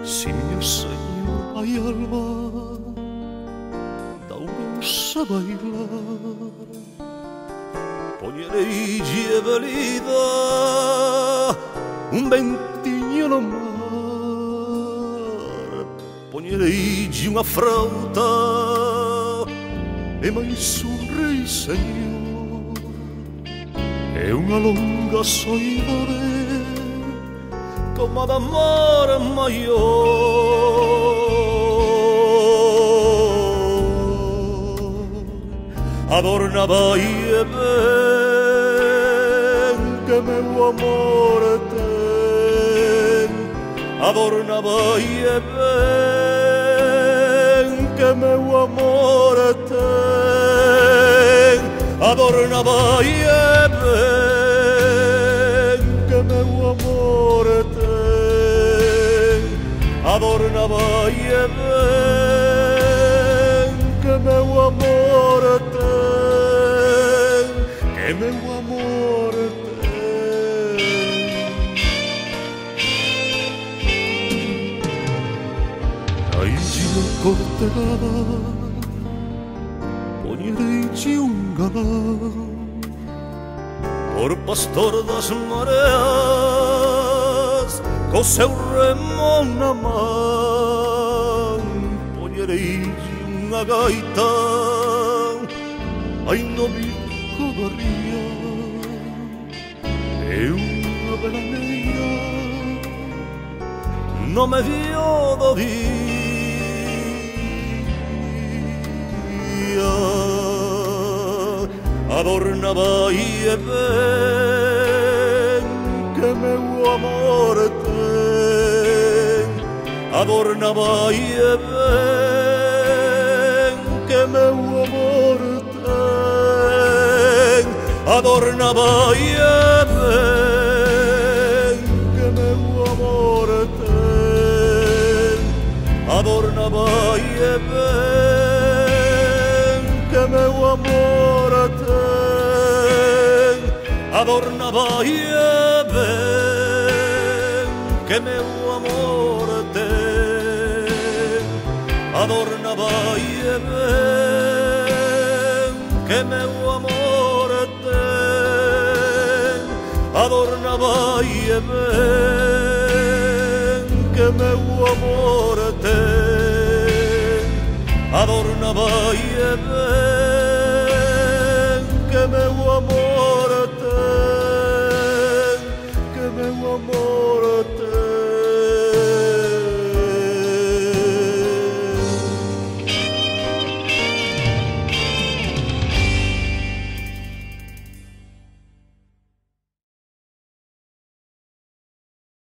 se il mio segno mai alba da un rossa bailar, pognerei giavelida un ventigno no mar, pognerei una frauta e mai sorrei Signor, e una lunga soidade come d'amore maior. Adorna bahia ben que meu amor ten, adorna bahia ben que meu amor ten, adorna bahia ben que meu amor ten, adorna bahia ben que meu amor ten, que meu amor ten. Ai giro cortegada pognerei un galán, por pastor das mareas, co seu remo na man, pognerei unha gaita, ai no bico da ría, e unha velaneira no medio do día. Adorna bahia ben que meu amor ten, adorna bahia ben que meu amor ten, adorna bahia ben que meu amor ten, adorna bahia ben que meu amor ten, adorna bahia ben que meu amor ten, adorna bahia ben que meu amor ten, adorna bahia ben que meu amor ten, adorna bahia ben